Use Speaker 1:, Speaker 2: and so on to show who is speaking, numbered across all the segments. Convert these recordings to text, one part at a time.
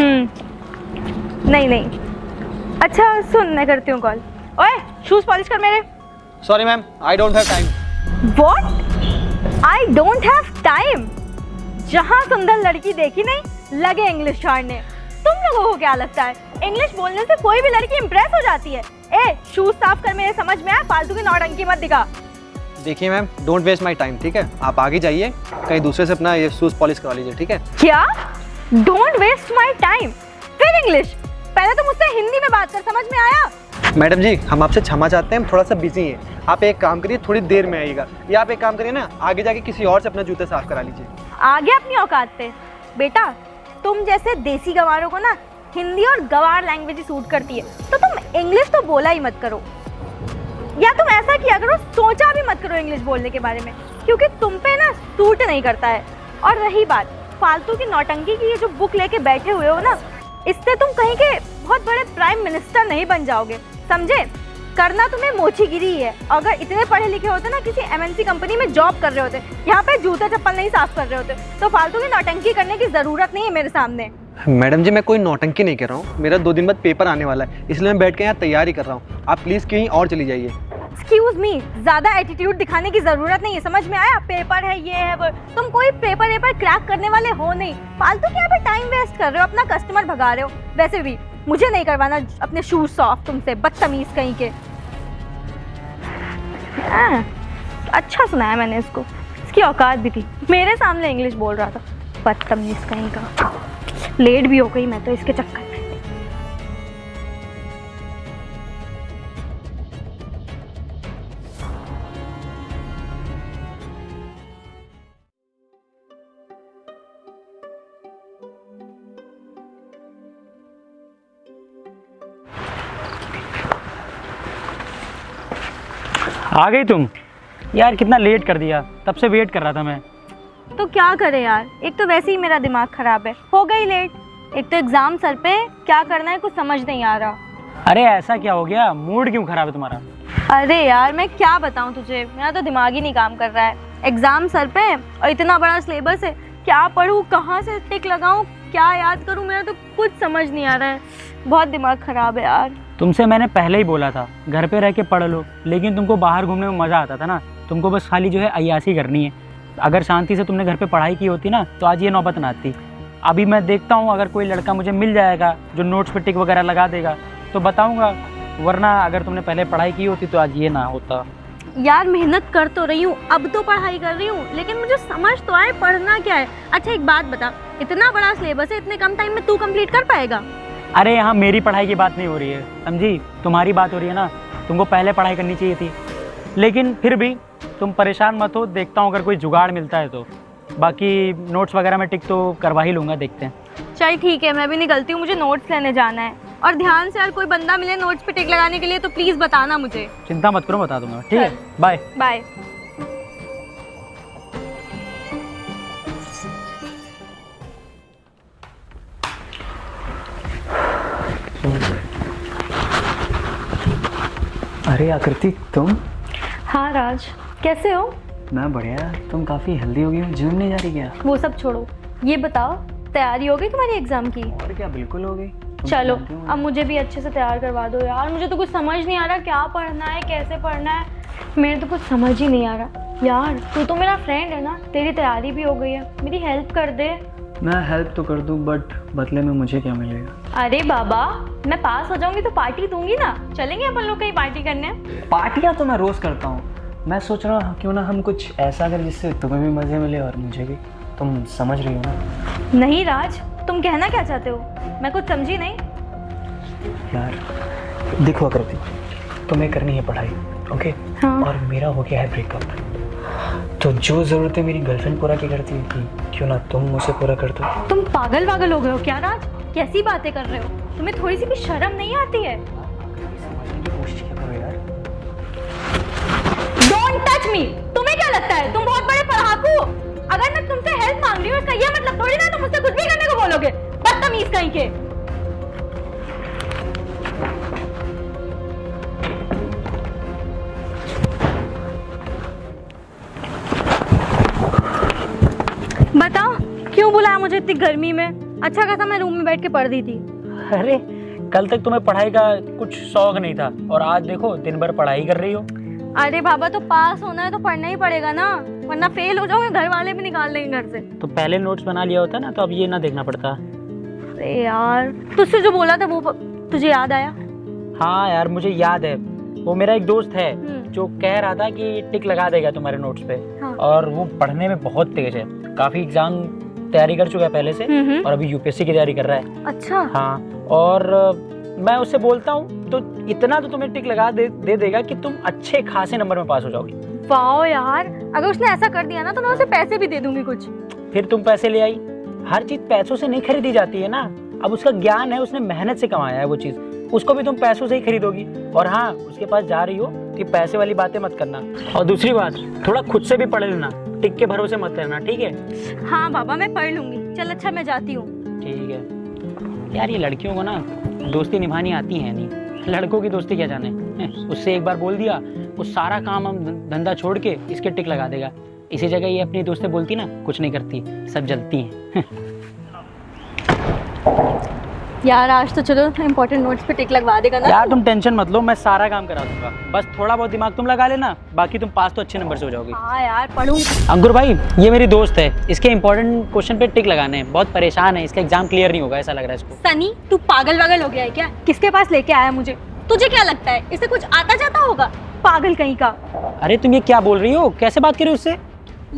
Speaker 1: नहीं नहीं, अच्छा सुन, मैं करती हूँ कॉल। ओए शूज पॉलिश कर मेरे।
Speaker 2: Sorry ma'am, I don't have time.
Speaker 1: What? I don't have time? जहाँ सुंदर लड़की देखी नहीं लगे इंग्लिश झाड़ने। तुम लोगों को क्या लगता है इंग्लिश बोलने से कोई भी लड़की इंप्रेस हो जाती है? ए शूज साफ कर मेरे, समझ में आया? फालतू की नौटंकी मत दिखा।
Speaker 2: देखिए ma'am, don't waste my time, ठीक है? आप आगे जाइए, कहीं दूसरे से अपना ये शूज पॉलिश करवा लीजिए, ठीक है?
Speaker 1: क्या? Don't waste my time? फिर इंग्लिश? पहले तो मुझसे हिंदी में बात कर, समझ में आया?
Speaker 2: मैडम जी, हम आपसे क्षमा चाहते हैं, हम थोड़ा सा बिजी हैं। आप एक काम करिए, थोड़ी देर में आइएगा, या आप एक काम करिए ना, आगे जाके किसी और से अपना जूते साफ करा लीजिए।
Speaker 1: आगे अपनी औकात पे। बेटा तुम जैसे देसी गवारों को ना हिंदी और गवार लैंग्वेज ही सूट करती है, तो तुम इंग्लिश तो बोला ही मत करो, या तुम ऐसा किया करो, सोचा भी मत करो इंग्लिश बोलने के बारे में, क्योंकि तुम पे ना सूट नहीं करता है। और रही बात फालतू की नौटंकी की, ये जो बुक लेके बैठे हुए हो ना, इससे तुम कहीं के बहुत बड़े प्राइम मिनिस्टर नहीं बन जाओगे, समझे? करना तुम्हें मोचीगिरी ही है। अगर इतने पढ़े लिखे होते ना, किसी एमएनसी कंपनी में जॉब कर रहे होते, यहाँ पे जूते चप्पल नहीं साफ कर रहे होते, तो फालतू की नौटंकी करने की जरूरत नहीं है मेरे सामने।
Speaker 2: मैडम जी, मैं कोई नौटंकी नहीं कर रहा हूँ, मेरा 2 दिन बाद पेपर आने वाला है, इसलिए मैं बैठ के यहाँ तैयारी कर रहा हूँ। आप प्लीज़ कहीं और चली जाइए।
Speaker 1: एक्सक्यूज मी, ज्यादा एटीट्यूड दिखाने की जरूरत नहीं है, समझ में आया? पेपर है, ये है, वो। तुम कोई पेपर क्रैक करने वाले हो नहीं, फालतू के यहाँ पे टाइम वेस्ट कर रहे हो, अपना कस्टमर भगा रहे हो। वैसे भी मुझे नहीं करवाना अपने शूज सॉफ्ट तुमसे, बदतमीज कहीं के। अच्छा सुनाया मैंने इसको, इसकी औकात भी थी, मेरे सामने इंग्लिश बोल रहा था, बदतमीज कहीं का। लेट भी हो गई मैं तो इसके चक्कर में।
Speaker 3: आ गई तुम? यार कितना लेट कर दिया, तब से वेट कर रहा था मैं।
Speaker 1: तो क्या करे यार, एक तो वैसे ही मेरा दिमाग खराब है, हो गई लेट, एक तो एग्जाम सर पे, क्या करना है कुछ समझ नहीं आ रहा।
Speaker 3: अरे ऐसा क्या हो गया, मूड क्यों खराब है तुम्हारा?
Speaker 1: अरे यार मैं क्या बताऊं तुझे, मेरा तो दिमाग ही नहीं काम कर रहा है। एग्जाम सर पे और इतना बड़ा सिलेबस है, क्या पढूं, कहाँ से टिक लगाऊं, क्या याद करूं, मेरा तो कुछ समझ नहीं आ रहा है। बहुत दिमाग खराब है यार।
Speaker 3: तुमसे मैंने पहले ही बोला था घर पे रह के पढ़ लो, लेकिन तुमको बाहर घूमने में मज़ा आता था ना, तुमको बस खाली जो है अय्यासी करनी है। अगर शांति से तुमने घर पे पढ़ाई की होती ना, तो आज ये नौबत ना आती। अभी मैं देखता हूँ, अगर कोई लड़का मुझे मिल जाएगा जो नोट्स पे टिक वगैरह लगा देगा तो बताऊँगा, वरना अगर तुमने पहले पढ़ाई की होती तो आज ये ना होता।
Speaker 1: यार मेहनत कर तो रही हूँ, अब तो पढ़ाई कर रही हूँ, लेकिन मुझे समझ तो आए पढ़ना क्या है। अच्छा एक बात बता, इतना बड़ा सिलेबस है, इतने कम टाइम में तू कंप्लीट कर पाएगा?
Speaker 3: अरे यहाँ मेरी पढ़ाई की बात नहीं हो रही है, समझी? तुम्हारी बात हो रही है ना, तुमको पहले पढ़ाई करनी चाहिए थी। लेकिन फिर भी तुम परेशान मत हो, देखता हूँ अगर कोई जुगाड़ मिलता है तो। बाकी नोट्स वगैरह में टिक तो करवा ही लूँगा, देखते हैं।
Speaker 1: चल ठीक है, मैं भी निकलती हूँ, मुझे नोट्स लेने जाना है। और ध्यान से यार, कोई बंदा मिले नोट्स पे टिक लगाने के लिए तो प्लीज़ बताना मुझे।
Speaker 3: चिंता मत करो, बता दूंगा, ठीक है? Bye
Speaker 1: bye.
Speaker 4: अरे आकृति, तुम?
Speaker 1: हाँ राज, कैसे हो?
Speaker 4: मैं बढ़िया। तुम काफ़ी हेल्दी हो गई हो, जिम नहीं जा रही क्या?
Speaker 1: वो सब छोड़ो, ये बताओ तैयारी हो गई तुम्हारी एग्जाम की?
Speaker 4: और क्या, बिल्कुल हो गई।
Speaker 1: चलो अब मुझे भी अच्छे से तैयार करवा दो यार, मुझे तो कुछ समझ नहीं आ रहा क्या पढ़ना है, कैसे पढ़ना है, मेरे तो कुछ समझ ही नहीं आ रहा। यार तू तो मेरा फ्रेंड है ना, तेरी तैयारी भी हो गई है, मेरी हेल्प कर दे।
Speaker 4: मैं हेल्प तो कर दूं, बट बदले में मुझे क्या मिलेगा?
Speaker 1: अरे बाबा, मैं पास हो जाऊंगी तो पार्टी दूंगी ना, चलेंगे अपन लोग कहीं पार्टी करने।
Speaker 4: पार्टियाँ तो मैं रोज़ करता हूँ, मैं सोच रहा हूँ क्यों ना हम कुछ ऐसा करें जिससे तुम्हें भी मज़े मिले और मुझे भी। तुम समझ रही हो ना?
Speaker 1: नहीं राज, तुम कहना क्या चाहते हो, मैं कुछ समझी नहीं।
Speaker 4: यार देखो आकृति, तुम्हें करनी है पढ़ाई, ओके?
Speaker 1: हाँ।
Speaker 4: और मेरा हो गया है ब्रेकअप, तो जो ज़रूरतें मेरी गर्लफ्रेंड पूरा की करती थी, क्यों ना तुम मुझे पूरा कर दो।
Speaker 1: तुम पागल वागल हो गए हो क्या राज, कैसी बातें कर रहे हो, तुम्हें थोड़ी सी भी शर्म नहीं आती है?
Speaker 4: समझने की कोशिश क्या करो यार।
Speaker 1: Don't touch me. तुम्हें क्या लगता है तुम बहुत बड़े पढ़ाकू हो? अगर मैं तुमसे हेल्प मांग रही हूँ इसका ये मतलब थोड़ी ना तुम मुझसे कुछ भी करने को बोलोगे, बदतमीज कहीं के। बताओ क्यों बुलाया मुझे इतनी गर्मी में? अच्छा खासा मैं रूम में बैठ के पढ़ दी थी।
Speaker 3: अरे कल तक तुम्हें पढ़ाई का कुछ शौक नहीं था और आज देखो दिन भर पढ़ाई कर रही हो।
Speaker 1: अरे बाबा, तो पास होना है तो पढ़ना ही पड़ेगा ना, वरना फेल हो जाओगे, घर वाले भी निकाल देंगे घर से।
Speaker 3: तो पहले नोट्स बना लिया होता ना तो अब ये ना देखना पड़ता।
Speaker 1: अरे यार, तुझसे जो बोला था वो तुझे याद आया?
Speaker 3: हाँ यार मुझे याद है, वो मेरा एक दोस्त है जो कह रहा था कि टिक लगा देगा तुम्हारे नोट्स पे।
Speaker 1: हाँ।
Speaker 3: और वो पढ़ने में बहुत तेज है, काफी एग्जाम तैयारी कर चुका है पहले से और अभी यूपीएससी की तैयारी कर रहा है।
Speaker 1: अच्छा।
Speaker 3: हाँ, और मैं उससे बोलता हूँ तो इतना तो तुम्हें टिक लगा दे देगा कि तुम अच्छे खासे नंबर में पास हो जाओगी।
Speaker 1: वाह यार, अगर उसने ऐसा कर दिया ना तो मैं उसे पैसे भी दे दूंगी कुछ।
Speaker 3: फिर तुम पैसे ले आई, हर चीज पैसों से नहीं खरीदी जाती है ना। अब उसका ज्ञान है, उसने मेहनत से कमाया है वो चीज, उसको भी तुम पैसों से ही खरीदोगी। और हाँ, उसके पास जा रही हो कि पैसे वाली बातें मत करना। और दूसरी बात, थोड़ा खुद से भी पढ़ लेना, टिक के भरोसे मत करना, ठीक है?
Speaker 1: हाँ बाबा, मैं पढ़ लूंगी। चल अच्छा, मैं जाती हूँ।
Speaker 3: ठीक है यार, ये लड़कियों को ना दोस्ती निभानी आती है नहीं, लड़कों की दोस्ती क्या जाने। उससे एक बार बोल दिया, वो सारा काम हम धंधा छोड़ के इसके टिक लगा देगा। इसी जगह ये अपनी दोस्तें बोलती ना, कुछ नहीं करती, सब जलती हैं।
Speaker 1: यार आज तो चलो इम्पोर्टेंट नोट्स पे टिक लगवा देगा ना।
Speaker 3: यार तुम टेंशन मत लो, मैं सारा काम करा दूंगा, बस थोड़ा बहुत दिमाग तुम लगा लेना, बाकी तुम पास तो अच्छे नंबर से हो जाओगे।
Speaker 1: हाँ यार, पढ़ूंगी।
Speaker 3: अंकुर भाई, ये मेरी दोस्त है, इसके इंपॉर्टेंट क्वेश्चन पे टिक लगाने हैं, बहुत परेशान है, इसका एग्जाम क्लियर नहीं होगा ऐसा लग रहा है इसको।
Speaker 1: सनी, तू पागल वागल हो गया है क्या? किसके पास लेके आया मुझे? तुझे क्या लगता है इसे कुछ आता जाता होगा? पागल कहीं का।
Speaker 3: अरे तुम ये क्या बोल रही हो, कैसे बात कर रही हो उससे?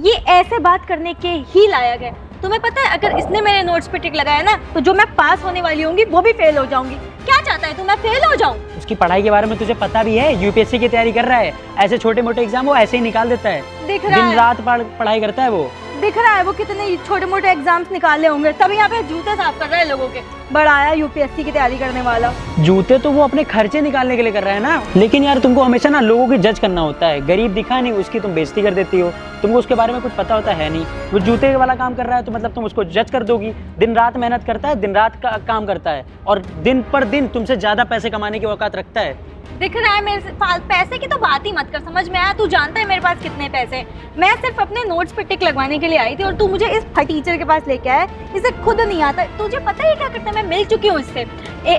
Speaker 1: ये ऐसे बात करने के ही लायक है। तुम्हें पता है, अगर इसने मेरे नोट्स पे टिक लगाया ना तो जो मैं पास होने वाली होंगी वो भी फेल हो जाऊंगी। क्या चाहता है तू, मैं फेल हो जाऊं?
Speaker 3: उसकी पढ़ाई के बारे में तुझे पता भी है, यूपीएससी की तैयारी कर रहा है, ऐसे छोटे मोटे एग्जाम वो ऐसे ही निकाल देता है,
Speaker 1: दिख रहा
Speaker 3: दिन
Speaker 1: है,
Speaker 3: रात पढ़ाई करता है वो।
Speaker 1: दिख रहा है वो कितने छोटे मोटे एग्जाम्स निकाले होंगे, तभी यहाँ पे जूते साफ कर रहा है लोगों के। बड़ा आया यूपीएससी की तैयारी करने वाला।
Speaker 3: जूते तो वो अपने खर्चे निकालने के लिए कर रहा है ना, लेकिन यार तुमको हमेशा ना लोगों की जज करना होता है। गरीब दिखा नहीं, उसकी तुम बेइज्जती कर देती हो, तुमको उसके बारे में कुछ पता होता है नहीं। वो जूते वाला काम कर रहा है तो मतलब तुम उसको जज कर दोगी। दिन रात मेहनत करता है, दिन रात का काम करता है और दिन पर दिन तुमसे ज्यादा पैसे कमाने की औकात रखता है।
Speaker 1: दिख रहा है मेरे से, पैसे की तो बात ही मत कर, समझ में आया? तू जानता है मेरे पास कितने पैसे। मैं सिर्फ अपने नोट्स पे टिक लगवाने के लिए आई थी और तू मुझे इस टीचर के पास लेके आया। इसे खुद नहीं आता। तुझे पता है क्या करता है? मैं मिल चुकी हूँ इससे।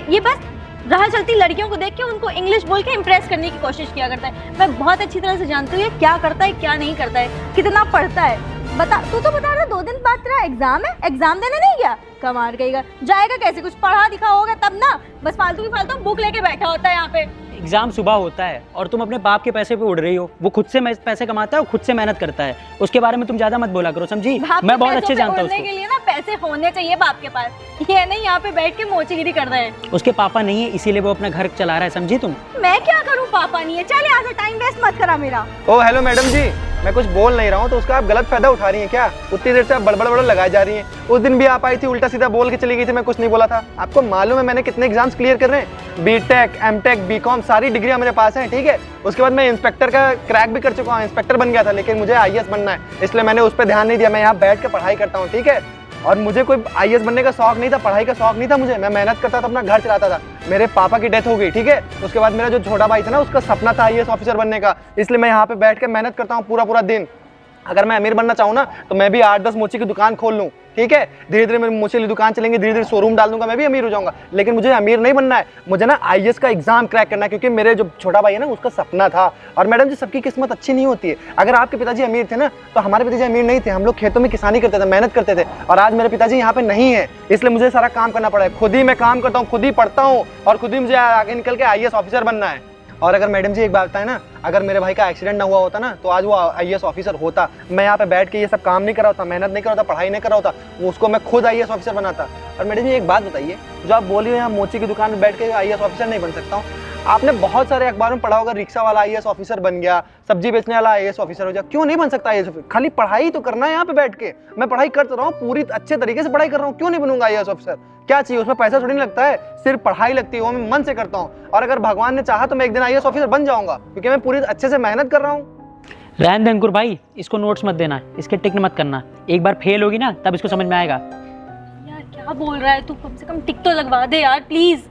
Speaker 1: ये बस राह चलती लड़कियों को देख के उनको इंग्लिश बोल के इम्प्रेस करने की कोशिश किया करता है। मैं बहुत अच्छी तरह से जानती हूँ ये क्या करता है, क्या नहीं करता है, कितना पढ़ता है। बता, तू तो बता रहा 2 दिन बाद तेरा एग्जाम है, एग्जाम देने नहीं गया? कमाल करेगा, जाएगा कैसे? कुछ पढ़ा दिखा होगा तब ना, बस फालतू की फालतू बुक लेके बैठा होता है यहाँ पे।
Speaker 3: एग्जाम सुबह होता है और तुम अपने बाप के पैसे पे उड़ रही हो। वो खुद से पैसे कमाता है और खुद से मेहनत करता है, उसके बारे में तुम ज्यादा मत बोला करो, समझी? मैं बहुत अच्छे जानता हूँ उसको।
Speaker 1: के लिए ना पैसे होने चाहिए बाप के पास, ये नहीं यहाँ पे बैठ के मोचीगिरी कर रहे हैं।
Speaker 3: उसके पापा नहीं है इसीलिए वो अपना घर चला रहा है, समझी तुम?
Speaker 1: मैं क्या करूँ, पापा नहीं है? चल यहाँ से टाइम वेस्ट मत करा मेरा।
Speaker 2: ओ हेलो मैडम जी, मैं कुछ बोल नहीं रहा हूँ तो उसका आप गलत फायदा उठा रही हैं क्या? उतनी देर से आप बड़बड़ लगाई जा रही हैं। उस दिन भी आप आई थी, उल्टा सीधा बोल के चली गई थी, मैं कुछ नहीं बोला था। आपको मालूम है मैंने कितने एग्जाम्स क्लियर कर रहे हैं? बीटेक, एमटेक, बीकॉम, सारी डिग्रियां मेरे पास हैं, ठीक है? उसके बाद मैं इंस्पेक्टर का क्रैक भी कर चुका हूँ, इंस्पेक्टर बन गया था, लेकिन मुझे आईएएस बनना है, इसलिए मैंने उस पर ध्यान नहीं दिया। मैं यहाँ बैठ के पढ़ाई करता हूँ, ठीक है? और मुझे कोई आईएएस बनने का शौक नहीं था, पढ़ाई का शौक नहीं था मुझे। मैं मेहनत करता था, अपना घर चलाता था। मेरे पापा की डेथ हो गई, ठीक है? उसके बाद मेरा जो छोटा भाई था ना, उसका सपना था आईएएस ऑफिसर बनने का, इसलिए मैं यहाँ पे बैठ के मेहनत करता हूँ पूरा दिन। अगर मैं अमीर बनना चाहूँ ना तो मैं भी 8-10 मोची की दुकान खोल लूँ, ठीक है? धीरे धीरे मेरी मोची की दुकान चलेंगी, धीरे धीरे शोरूम डाल दूंगा, मैं भी अमीर हो जाऊंगा। लेकिन मुझे अमीर नहीं बनना है, मुझे ना आईएएस का एग्जाम क्रैक करना है, क्योंकि मेरे जो छोटा भाई है ना, उसका सपना था। और मैडम जी, सबकी किस्मत अच्छी नहीं होती है। अगर आपके पिताजी अमीर थे ना, तो हमारे पिताजी अमीर नहीं थे। हम लोग खेतों में किसानी करते थे, मेहनत करते थे, और आज मेरे पिताजी यहाँ पे नहीं है, इसलिए मुझे सारा काम करना पड़ा है। खुद ही मैं काम करता हूँ, खुद ही पढ़ता हूँ, और खुद ही मुझे आगे निकल के आईएएस ऑफिसर बनना है। और अगर मैडम जी एक बात बताएं ना, अगर मेरे भाई का एक्सीडेंट ना हुआ होता ना, तो आज वो आईएएस ऑफिसर होता। मैं यहाँ पे बैठ के ये सब काम नहीं कर रहा होता, मेहनत नहीं कर रहा होता, पढ़ाई नहीं कर रहा होता, वो उसको मैं खुद आईएएस ऑफिसर बनाता। और मैडम जी एक बात बताइए, जो आप बोल रही हो यहाँ मोची की दुकान में बैठ के आईएएस ऑफिसर नहीं बन सकता हूँ, आपने बहुत सारे अखबारों में पढ़ा होगा, रिक्शा वाला आईएएस ऑफिसर बन गया, सब्जी बेचने वाला आईएएस ऑफिसर हो जाए। क्यों नहीं बन सकता आईएएस ऑफिसर? खाली पढ़ाई तो करना है यहाँ पे बैठ के। मैं पढ़ाई कर रहा हूँ, पूरी अच्छे तरीके से पढ़ाई कर रहा हूँ, क्यों नहीं बनूंगा आईएएस ऑफिसर? क्या चाहिए उसमें? पैसा थोड़ी नहीं लगता है, सिर्फ पढ़ाई लगती है, वो मैं मन से करता हूँ। और अगर भगवान ने चाहा तो मैं एक दिन आईएएस ऑफिसर बन जाऊंगा, क्योंकि मैं पूरी अच्छे से मेहनत कर रहा हूँ।
Speaker 3: रहने दे अंकुर भाई, इसको नोट्स मत देना, इसके टिक मत करना। एक बार फेल होगी ना तब इसको समझ में आएगा।
Speaker 1: यार क्या बोल रहा है तू? कम से कम टिक तो लगवा दे यार, प्लीज।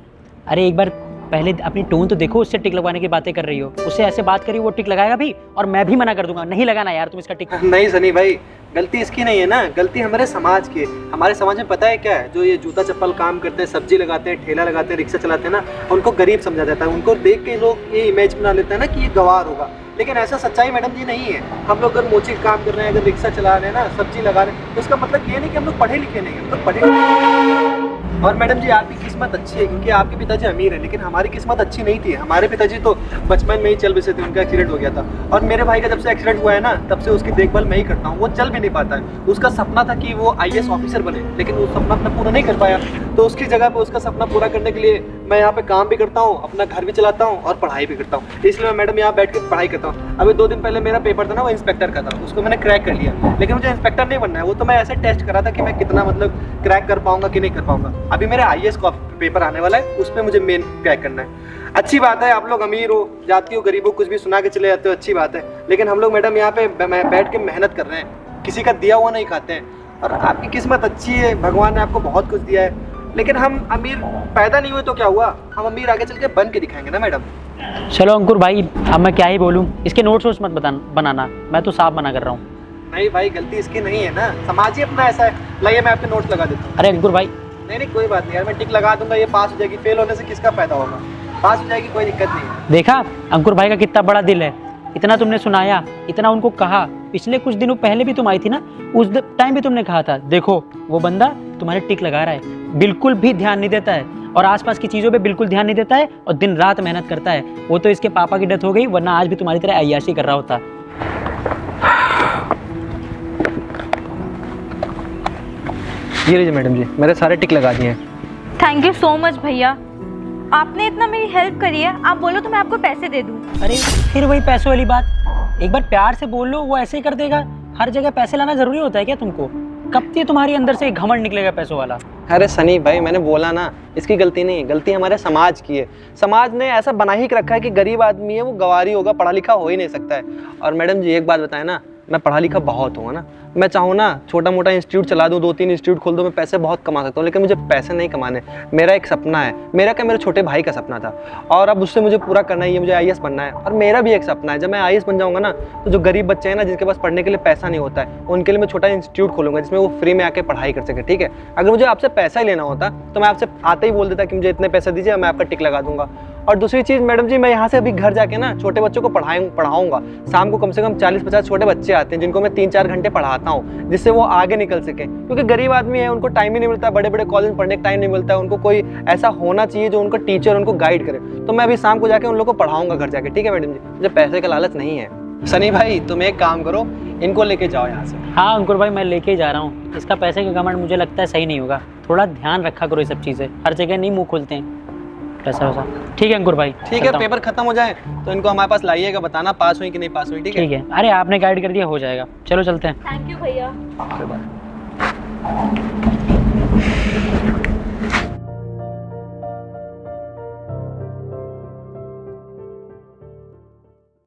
Speaker 3: अरे एक बार पहले अपनी टोन तो देखो, उससे टिक लगवाने की बातें कर रही हो। उससे ऐसे बात करी, वो टिक लगाएगा भी, और मैं भी मना कर दूंगा, नहीं लगाना यार तुम इसका टिक।
Speaker 2: नहीं सनी भाई, गलती इसकी नहीं है ना, गलती हमारे समाज की है। हमारे समाज में पता है क्या है, जो ये जूता चप्पल काम करते हैं, सब्जी लगाते हैं, ठेला लगाते हैं, रिक्शा चलाते हैं ना, उनको गरीब समझा जाता है। उनको देख के लोग ये इमेज बना लेते हैं ना कि ये गवार होगा, लेकिन ऐसा सच्चाई मैडम जी नहीं है। हम लोग अगर मोची काम कर रहे हैं, अगर रिक्शा चला रहे हैं ना, सब्जी लगा रहे हैं, तो उसका मतलब ये नहीं कि हम लोग पढ़े लिखे नहीं हैं, हम लोग पढ़े। और मैडम जी आपकी किस्मत अच्छी है, क्योंकि आपके पिताजी अमीर है, लेकिन हमारी किस्मत अच्छी नहीं थी। हमारे पिताजी तो बचपन में ही चल बसे थे, उनका एक्सीडेंट हो गया था। और मेरे भाई का जब से एक्सीडेंट हुआ है ना, तब से उसकी देखभाल मैं ही करता हूँ। वो चल भी नहीं पाता है। उसका सपना था कि वो IAS ऑफिसर बने, लेकिन वो सपना अपना पूरा नहीं कर पाया। तो उसकी जगह पे उसका सपना पूरा करने के लिए मैं यहाँ पे काम भी करता हूँ, अपना घर भी चलाता हूँ और पढ़ाई भी करता हूँ। इसलिए मैं मैडम यहाँ बैठ के पढ़ाई करता हूँ। अभी 2 दिन पहले मेरा पेपर था ना, वो इंस्पेक्टर का था, उसको मैंने क्रैक कर लिया। लेकिन मुझे इंस्पेक्टर नहीं बनना है, वो तो मैं ऐसे टेस्ट करा था कि मैं कितना मतलब क्रैक कर पाऊंगा कि नहीं कर पाऊंगा। अभी मेरा IAS का पेपर आने वाला है, उस पर मुझे मेन क्रैक करना है। अच्छी बात है, आप लोग अमीर हो, जाती हो, गरीबों कुछ भी सुना के चले जाते हो, अच्छी बात है। लेकिन हम लोग मैडम यहाँ पे बैठ के मेहनत कर रहे हैं, किसी का दिया हुआ नहीं खाते हैं। और आपकी किस्मत अच्छी है, भगवान ने आपको बहुत कुछ दिया है। लेकिन हम अमीर पैदा नहीं हुए तो क्या हुआ, हम अमीर आगे चल के बन के दिखाएंगे ना मैडम।
Speaker 3: चलो अंकुर भाई, अब मैं क्या ही बोलूँ, इसके नोट्स वोट्स मत बनाना, मैं तो साफ मना कर रहा हूँ।
Speaker 2: नहीं भाई, गलती इसकी नहीं है ना, समाज ही अपना ऐसा है। लाइए मैं आपके नोट्स लगा देता हूँ।
Speaker 3: अरे अंकुर भाई,
Speaker 2: नहीं कोई बात नहीं यार, मैं टिक लगा दूंगा, ये पास हो जाएगी। फेल होने से किसका फायदा होगा, पास हो जाएगी, कोई दिक्कत नहीं है।
Speaker 3: देखा अंकुर भाई का कितना बड़ा दिल है, इतना तुमने सुनाया, इतना उनको कहा। पिछले कुछ दिनों पहले भी तुम आई थी ना, उस टाइम भी तुमने कहा था, देखो वो बंदा तुम्हारे टिक लगा रहा है, बिल्कुल भी ध्यान नहीं देता है और आसपास की चीज़ों पे बिल्कुल ध्यान नहीं देता है और दिन रात मेहनत करता है। वो तो इसके पापा की डेथ हो गई, वरना आज भी तुम्हारी तरह अय्याशी कर रहा होता।
Speaker 2: ये लीजिए मैडम जी, मेरे सारे टिक लगा दिए हैं।
Speaker 1: थैंक यू सो मच भैया, आपने इतना मेरी हेल्प करी है। आप बोलो तो मैं आपको पैसे दे दूँ।
Speaker 3: अरे फिर वही पैसों वाली बात, एक बार प्यार से बोल लो, वो ऐसे ही कर देगा। हर जगह पैसे लाना जरूरी होता है क्या तुमको? कब तक तुम्हारी अंदर से एक घमंड निकलेगा पैसों वाला?
Speaker 2: अरे सनी भाई, मैंने बोला ना, इसकी गलती नहीं है, गलती हमारे समाज की है। समाज ने ऐसा बना ही रखा है कि गरीब आदमी है वो गवारी होगा, पढ़ा लिखा हो ही नहीं सकता है। और मैडम जी एक बात बताएं ना, मैं पढ़ा लिखा बहुत हूँ ना, मैं चाहूँ ना छोटा मोटा इंस्टीट्यूट चला दूँ, 2-3 इंस्टीट्यूट खोल दूँ, मैं पैसे बहुत कमा सकता हूँ। लेकिन मुझे पैसे नहीं कमाने, मेरा एक सपना है, मेरा क्या मेरे छोटे भाई का सपना था और अब उससे मुझे पूरा करना ही है। मुझे IAS बनना है और मेरा भी एक सपना है, जब मैं IAS बन जाऊँगा ना, तो जो गरीब बच्चे हैं ना, जिनके पास पढ़ने के लिए पैसा नहीं होता है, उनके लिए मैं छोटा इंस्टीट्यूट खोलूँगा जिसमें वो फ्री में आके पढ़ाई कर सके। ठीक है, अगर मुझे आपसे पैसा ही लेना होता तो मैं आपसे आते ही बोल देता कि मुझे इतने पैसे दीजिए, मैं आपका टिक लगा दूंगा। और दूसरी चीज़ मैडम जी, मैं यहाँ से अभी घर जाके ना छोटे बच्चों को पढ़ाऊंगा। शाम को कम से कम 40-50 छोटे बच्चे आते हैं जिनको मैं 3-4 घंटे पढ़ाता हूँ, जिससे वो आगे निकल सके। क्योंकि गरीब आदमी है, उनको टाइम ही नहीं मिलता, बड़े बड़े कॉलेज पढ़ने का टाइम नहीं मिलता है। उनको कोई ऐसा होना चाहिए जो उनका टीचर उनको गाइड करे। तो मैं अभी शाम को जाके उन लोगों को पढ़ाऊंगा घर जाके। ठीक है मैडम जी, मुझे पैसे का लालच नहीं है। सनी भाई तुम एक काम करो, इनको लेके जाओ यहाँ से।
Speaker 3: हाँ अंकुर भाई, मैं लेके ही जा रहा हूँ। इसका पैसे का घमंड मुझे लगता है सही नहीं होगा। थोड़ा ध्यान रखा करो ये सब चीज़ें, हर जगह नहीं मुँह खोलते हैं पैसा वैसा। ठीक है अंकुर भाई,
Speaker 2: ठीक है, पेपर खत्म हो जाए तो इनको हमारे पास लाइएगा, बताना पास हुई कि नहीं पास हुई। ठीक है,
Speaker 3: ठीक है। अरे आपने गाइड कर दिया, हो जाएगा। चलो चलते हैं।
Speaker 1: थैंक यू भैया।
Speaker 2: बाय।